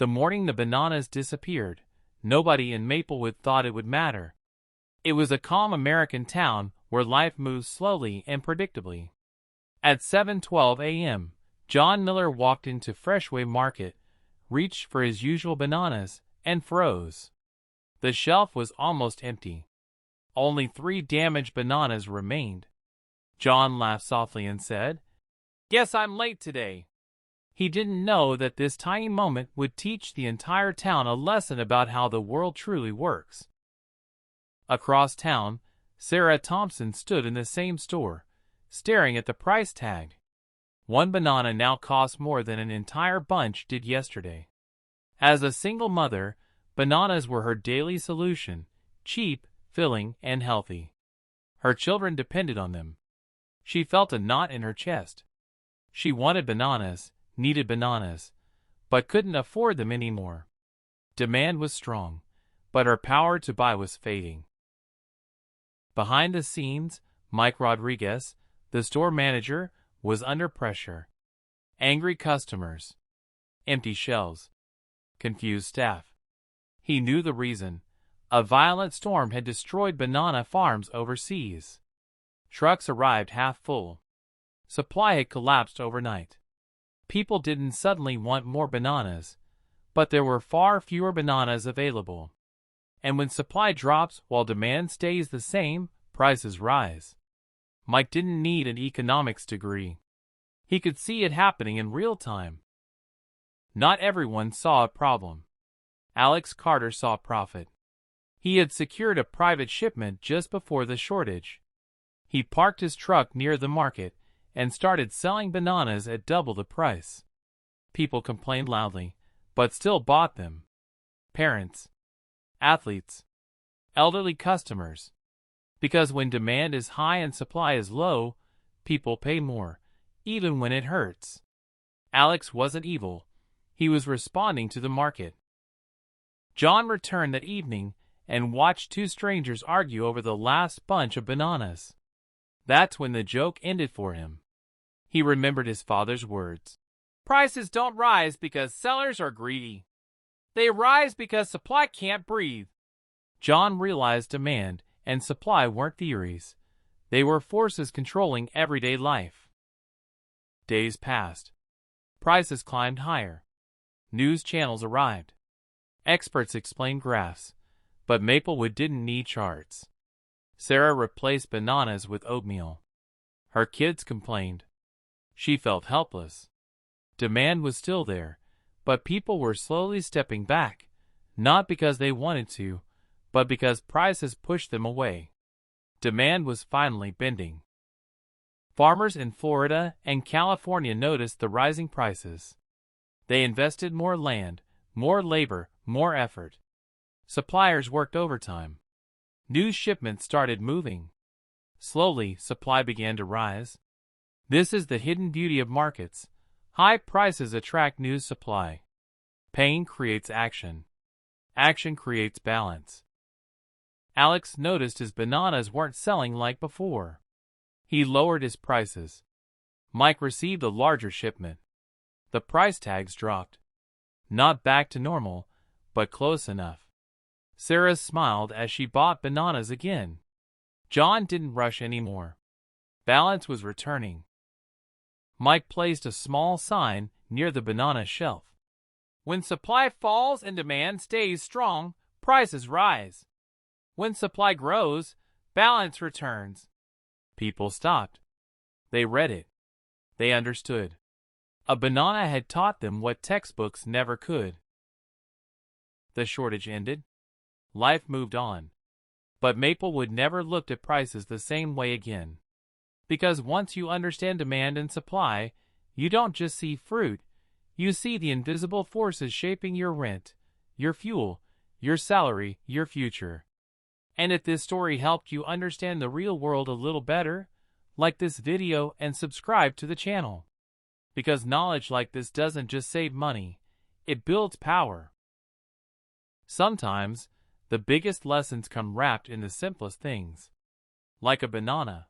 The morning the bananas disappeared, nobody in Maplewood thought it would matter. It was a calm American town where life moves slowly and predictably. At 7:12 a.m., John Miller walked into Freshway Market, reached for his usual bananas, and froze. The shelf was almost empty. Only 3 damaged bananas remained. John laughed softly and said, "Guess I'm late today." He didn't know that this tiny moment would teach the entire town a lesson about how the world truly works. Across town, Sarah Thompson stood in the same store, staring at the price tag. One banana now cost more than an entire bunch did yesterday. As a single mother, bananas were her daily solution, cheap, filling, and healthy. Her children depended on them. She felt a knot in her chest. She wanted bananas, needed bananas, but couldn't afford them anymore. Demand was strong, but her power to buy was fading. Behind the scenes, Mike Rodriguez, the store manager, was under pressure. Angry customers, empty shelves, confused staff. He knew the reason. A violent storm had destroyed banana farms overseas. Trucks arrived half full. Supply had collapsed overnight. People didn't suddenly want more bananas, but there were far fewer bananas available. And when supply drops while demand stays the same, prices rise. Mike didn't need an economics degree. He could see it happening in real time. Not everyone saw a problem. Alex Carter saw profit. He had secured a private shipment just before the shortage. He parked his truck near the market and started selling bananas at double the price. People complained loudly, but still bought them. Parents, athletes, elderly customers. Because when demand is high and supply is low, people pay more, even when it hurts. Alex wasn't evil. He was responding to the market. John returned that evening and watched 2 strangers argue over the last bunch of bananas. That's when the joke ended for him. He remembered his father's words. Prices don't rise because sellers are greedy. They rise because supply can't breathe. John realized demand and supply weren't theories. They were forces controlling everyday life. Days passed. Prices climbed higher. News channels arrived. Experts explained graphs, but Maplewood didn't need charts. Sarah replaced bananas with oatmeal. Her kids complained. She felt helpless. Demand was still there, but people were slowly stepping back, not because they wanted to, but because prices pushed them away. Demand was finally bending. Farmers in Florida and California noticed the rising prices. They invested more land, more labor, more effort. Suppliers worked overtime. New shipments started moving. Slowly, supply began to rise. This is the hidden beauty of markets. High prices attract new supply. Pain creates action. Action creates balance. Alex noticed his bananas weren't selling like before. He lowered his prices. Mike received a larger shipment. The price tags dropped. Not back to normal, but close enough. Sarah smiled as she bought bananas again. John didn't rush anymore. Balance was returning. Mike placed a small sign near the banana shelf. When supply falls and demand stays strong, prices rise. When supply grows, balance returns. People stopped. They read it. They understood. A banana had taught them what textbooks never could. The shortage ended. Life moved on. But Maplewood never looked at prices the same way again. Because once you understand demand and supply, you don't just see fruit, you see the invisible forces shaping your rent, your fuel, your salary, your future. And if this story helped you understand the real world a little better, like this video and subscribe to the channel. Because knowledge like this doesn't just save money, it builds power. Sometimes, the biggest lessons come wrapped in the simplest things. Like a banana.